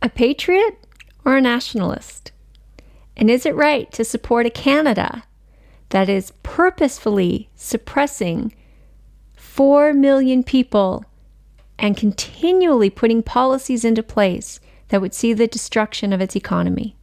a patriot or a nationalist? And is it right to support a Canada that is purposefully suppressing 4 million people and continually putting policies into place that would see the destruction of its economy?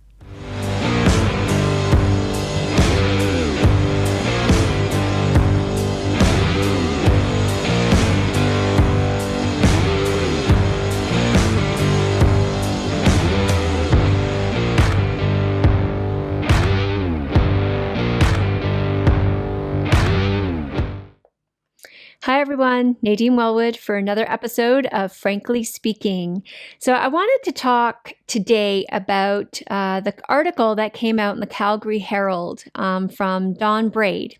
Hi everyone, Nadine Wellwood for another episode of Frankly Speaking. So I wanted to talk today about the article that came out in the Calgary Herald from Don Braid.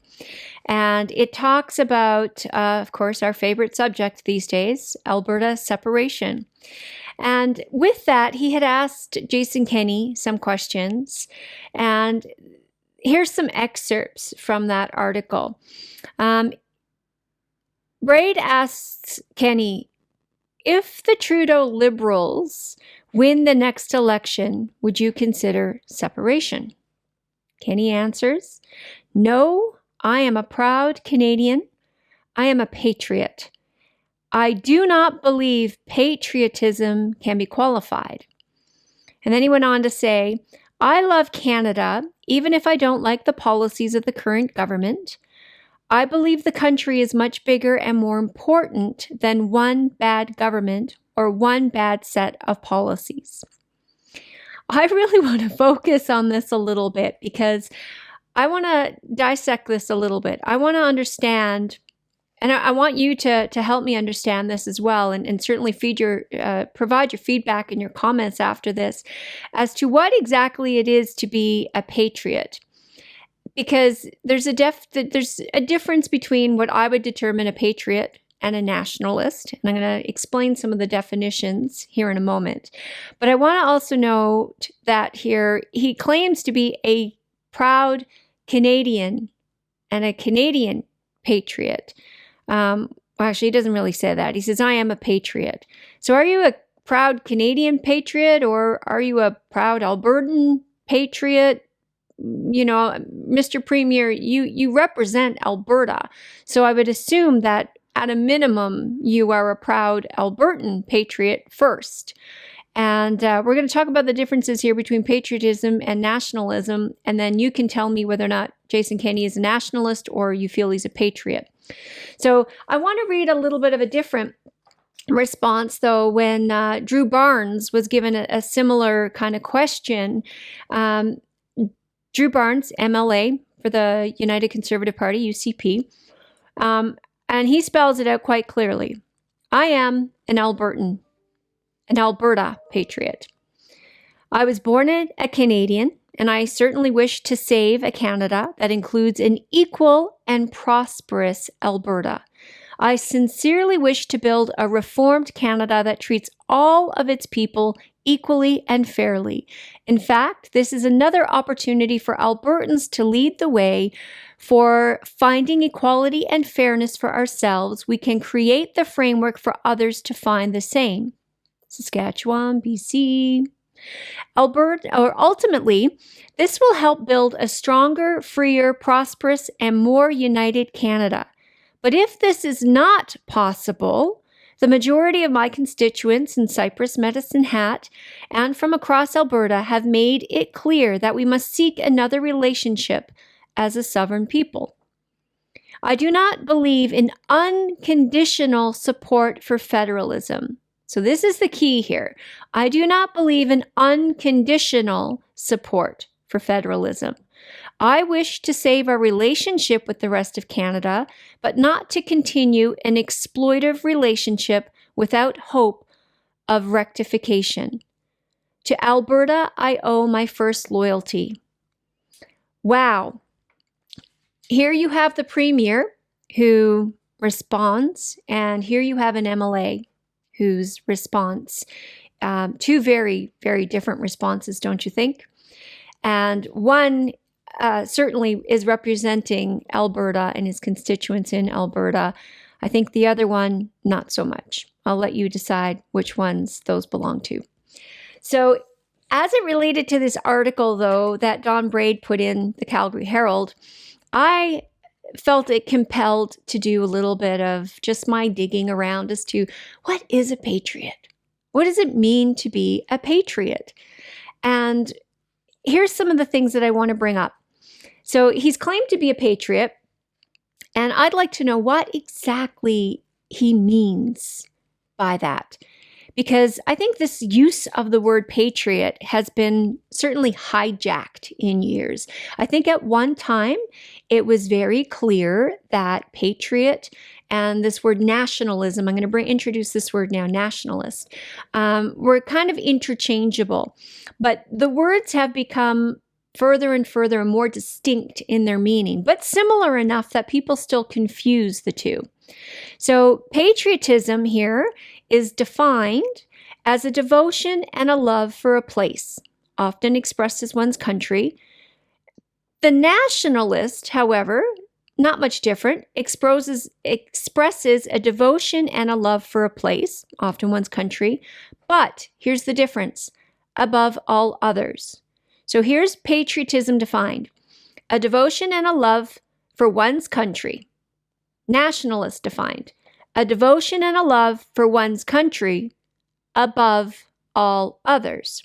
And it talks about, of course, our favorite subject these days, Alberta Separation. And with that, he had asked Jason Kenney some questions. And here's some excerpts from that article. Braid asks Kenney, if the Trudeau Liberals win the next election, would you consider separation? Kenney answers, no, I am a proud Canadian. I am a patriot. I do not believe patriotism can be qualified. And then he went on to say, I love Canada, even if I don't like the policies of the current government. I believe the country is much bigger and more important than one bad government or one bad set of policies. I really want to focus on this a little bit because I want to dissect this a little bit. I want to understand, and I want you to help me understand this as well, and certainly provide your feedback and your comments after this as to what exactly it is to be a patriot. Because there's a difference between what I would determine a patriot and a nationalist. And I'm going to explain some of the definitions here in a moment. But I want to also note that here he claims to be a proud Canadian and a Canadian patriot. Actually, he doesn't really say that. He says, I am a patriot. So are you a proud Canadian patriot or are you a proud Albertan patriot? You know, Mr. Premier, you represent Alberta. So I would assume that at a minimum, you are a proud Albertan patriot first. And we're going to talk about the differences here between patriotism and nationalism. And then you can tell me whether or not Jason Kenney is a nationalist or you feel he's a patriot. So I want to read a little bit of a different response, though, when Drew Barnes was given a similar kind of question. Drew Barnes, MLA for the United Conservative Party, UCP, and he spells it out quite clearly. I am an Albertan, an Alberta patriot. I was born a Canadian, and I certainly wish to save a Canada that includes an equal and prosperous Alberta. I sincerely wish to build a reformed Canada that treats all of its people equally and fairly. In fact, this is another opportunity for Albertans to lead the way for finding equality and fairness for ourselves. We can create the framework for others to find the same. Saskatchewan, BC, Alberta, or ultimately, this will help build a stronger, freer, prosperous, and more united Canada. But if this is not possible, the majority of my constituents in Cypress, Medicine Hat, and from across Alberta have made it clear that we must seek another relationship as a sovereign people. I do not believe in unconditional support for federalism. So this is the key here. I do not believe in unconditional support for federalism. I wish to save our relationship with the rest of Canada, but not to continue an exploitive relationship without hope of rectification. To Alberta, I owe my first loyalty. Wow. Here you have the Premier who responds, and here you have an MLA whose response. Two very, very different responses, don't you think? And one certainly is representing Alberta and his constituents in Alberta. I think the other one, not so much. I'll let you decide which ones those belong to. So as it related to this article, though, that Don Braid put in the Calgary Herald, I felt it compelled to do a little bit of just my digging around as to what is a patriot? What does it mean to be a patriot? And here's some of the things that I want to bring up. So he's claimed to be a patriot, and I'd like to know what exactly he means by that. Because I think this use of the word patriot has been certainly hijacked in years. I think at one time it was very clear that patriot and this word nationalism, I'm going to introduce this word now, nationalist, were kind of interchangeable. But the words have become further and further and more distinct in their meaning, but similar enough that people still confuse the two. So patriotism here is defined as a devotion and a love for a place, often expressed as one's country. The nationalist, however, not much different, expresses a devotion and a love for a place, often one's country, but here's the difference, above all others. So here's patriotism defined, a devotion and a love for one's country. Nationalist defined, a devotion and a love for one's country above all others.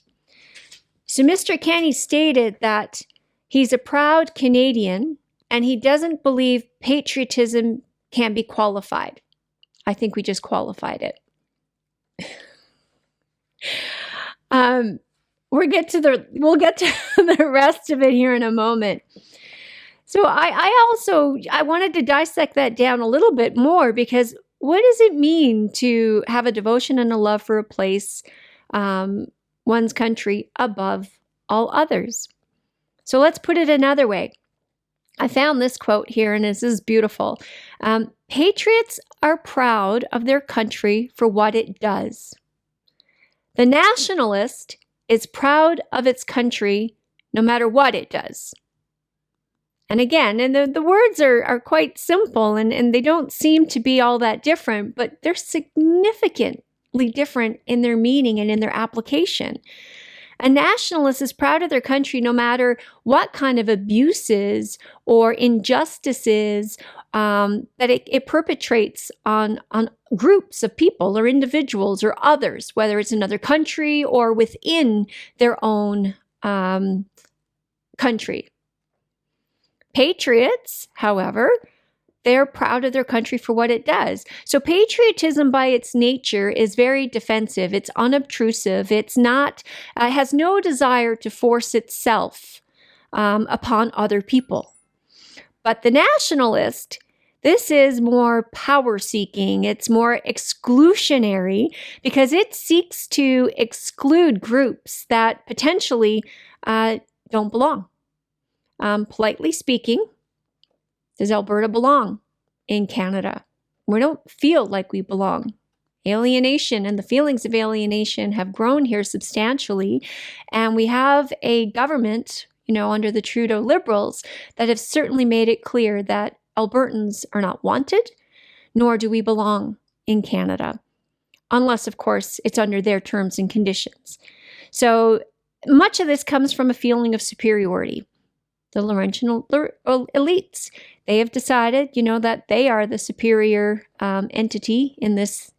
So Mr. Kenney stated that he's a proud Canadian and he doesn't believe patriotism can be qualified. I think we just qualified it. We'll get to the rest of it here in a moment. So I wanted to dissect that down a little bit more, because what does it mean to have a devotion and a love for a place, one's country above all others? So let's put it another way. I found this quote here, and this is beautiful. Patriots are proud of their country for what it does. The nationalist is proud of its country no matter what it does. And again, and the words are quite simple, and they don't seem to be all that different, but they're significantly different in their meaning and in their application. A nationalist is proud of their country no matter what kind of abuses or injustices that it perpetrates on groups of people or individuals or others, whether it's another country or within their own country. Patriots, however, they're proud of their country for what it does. So patriotism by its nature is very defensive. It's unobtrusive. It's not, has no desire to force itself upon other people. But the nationalist, this is more power-seeking. It's more exclusionary because it seeks to exclude groups that potentially don't belong. Politely speaking, does Alberta belong in Canada? We don't feel like we belong. Alienation and the feelings of alienation have grown here substantially, and we have a government, under the Trudeau Liberals, that have certainly made it clear that Albertans are not wanted, nor do we belong in Canada, unless, of course, it's under their terms and conditions. So much of this comes from a feeling of superiority. The Laurentian elites, they have decided, that they are the superior entity in this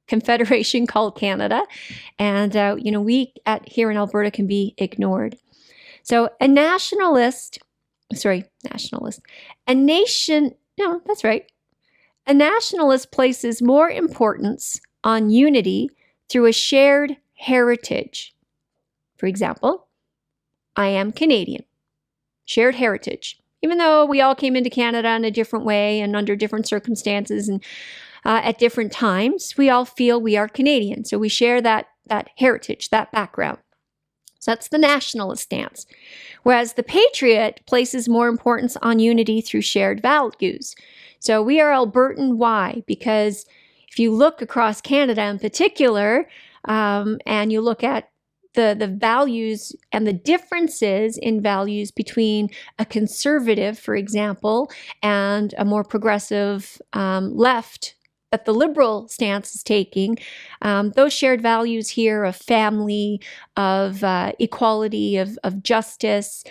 confederation called Canada. And, we here in Alberta can be ignored. So a nationalist, a nationalist places more importance on unity through a shared heritage. For example, I am Canadian. Shared heritage. Even though we all came into Canada in a different way and under different circumstances and at different times, we all feel we are Canadian. So we share that heritage, that background. So that's the nationalist stance. Whereas the patriot places more importance on unity through shared values. So we are Albertan. Why? Because if you look across Canada in particular, and you look at the values and the differences in values between a conservative, for example, and a more progressive left that the Liberal stance is taking, those shared values here of family, of equality, of justice,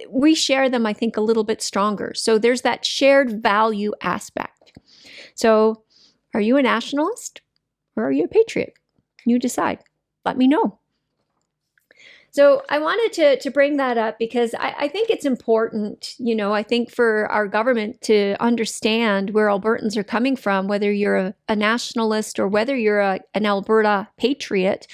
we share them, I think, a little bit stronger. So there's that shared value aspect. So are you a nationalist or are you a patriot? You decide. Let me know. So I wanted to bring that up because I think it's important, I think for our government to understand where Albertans are coming from, whether you're a nationalist or whether you're an Alberta patriot,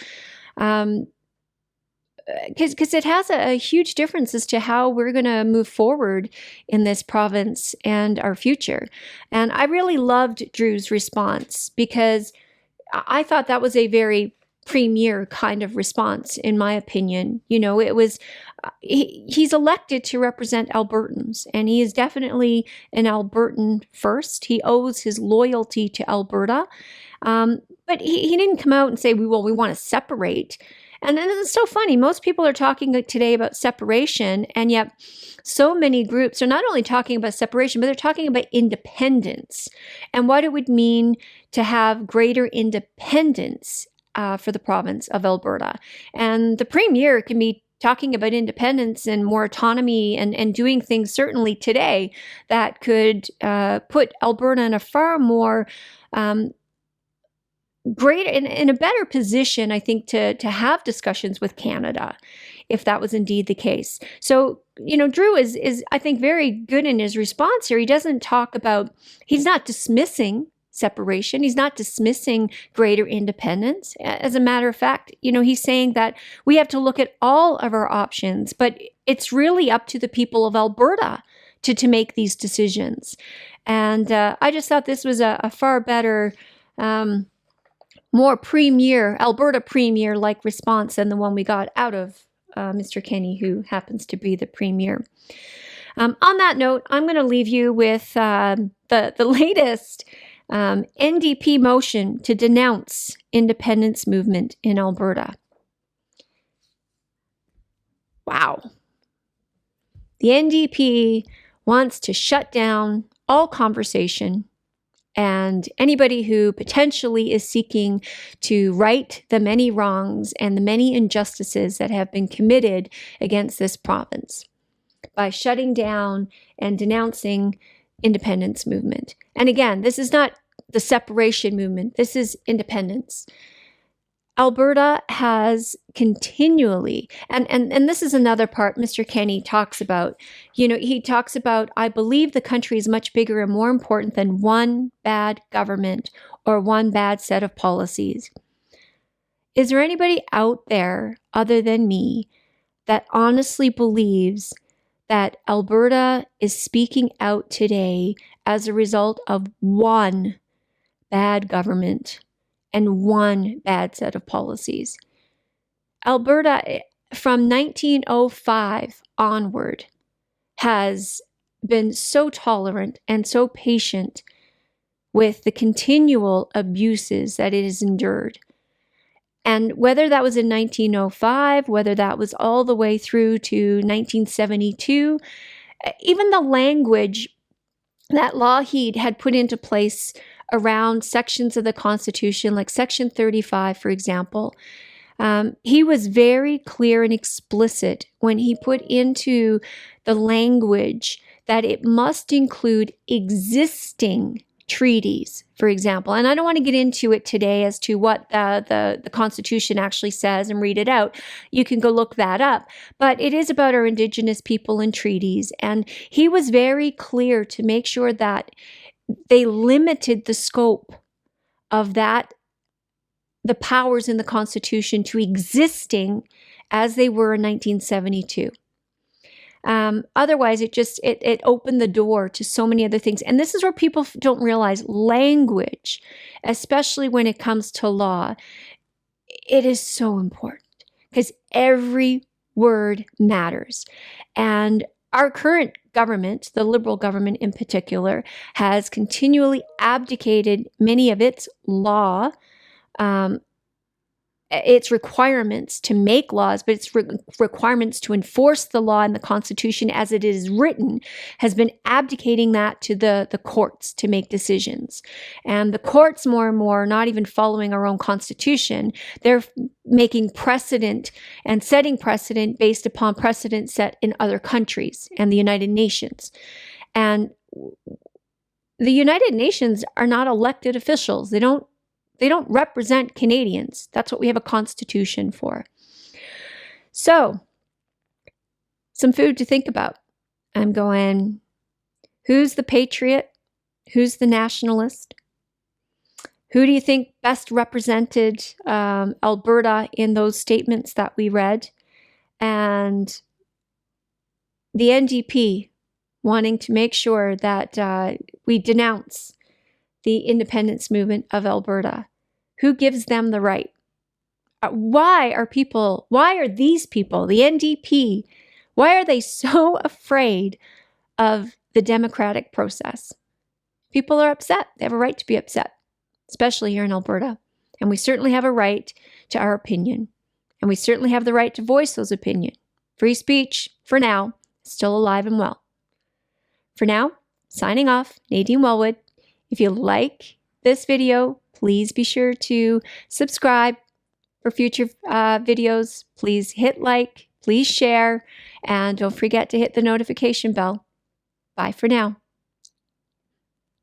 because it has a huge difference as to how we're going to move forward in this province and our future. And I really loved Drew's response because I thought that was a very premier kind of response, in my opinion. It was, he's elected to represent Albertans, and he is definitely an Albertan first. He owes his loyalty to Alberta. But he didn't come out and say, we want to separate. And then it's so funny. Most people are talking today about separation, and yet so many groups are not only talking about separation, but they're talking about independence and what it would mean to have greater independence for the province of Alberta. And the Premier can be talking about independence and more autonomy and doing things certainly today that could put Alberta in a far more great, in a better position, I think, to have discussions with Canada, if that was indeed the case. So, Drew is I think very good in his response here. He doesn't talk about, he's not dismissing separation. He's not dismissing greater independence. As a matter of fact, he's saying that we have to look at all of our options, but it's really up to the people of Alberta to make these decisions. And I just thought this was a far better, more premier, Alberta premier-like response than the one we got out of Mr. Kenney, who happens to be the premier. On that note, I'm going to leave you with the latest NDP motion to denounce independence movement in Alberta. Wow. The NDP wants to shut down all conversation and anybody who potentially is seeking to right the many wrongs and the many injustices that have been committed against this province by shutting down and denouncing independence movement. And again, this is not the separation movement. This is independence. Alberta has continually, and this is another part Mr. Kenney talks about. He talks about, I believe the country is much bigger and more important than one bad government or one bad set of policies. Is there anybody out there other than me that honestly believes that Alberta is speaking out today as a result of one bad government and one bad set of policies? Alberta, from 1905 onward, has been so tolerant and so patient with the continual abuses that it has endured. And whether that was in 1905, whether that was all the way through to 1972, even the language that Lougheed had put into place around sections of the Constitution, like Section 35, for example, he was very clear and explicit when he put into the language that it must include existing treaties, for example. And I don't want to get into it today as to what the Constitution actually says and read it out. You can go look that up. But it is about our Indigenous people and treaties. And he was very clear to make sure that they limited the scope of that, the powers in the Constitution, to existing as they were in 1972. Otherwise, it opened the door to so many other things. And this is where people don't realize language, especially when it comes to law. It is so important because every word matters. And our current government, the Liberal government in particular, has continually abdicated many of its law its requirements to make laws, but its requirements to enforce the law and the Constitution as it is written, has been abdicating that to the courts to make decisions. And the courts more and more are not even following our own Constitution. They're making precedent and setting precedent based upon precedent set in other countries and the United Nations. And the United Nations are not elected officials. They don't represent Canadians. That's what we have a constitution for. So, some food to think about. I'm going, who's the patriot? Who's the nationalist? Who do you think best represented Alberta in those statements that we read? And the NDP wanting to make sure that we denounce the independence movement of Alberta. Who gives them the right? Why are these people, the NDP, why are they so afraid of the democratic process? People are upset. They have a right to be upset, especially here in Alberta. And we certainly have a right to our opinion. And we certainly have the right to voice those opinions. Free speech, for now, is still alive and well. For now, signing off, Nadine Wellwood. If you like this video, please be sure to subscribe for future videos. Please hit like, please share, and don't forget to hit the notification bell. Bye for now.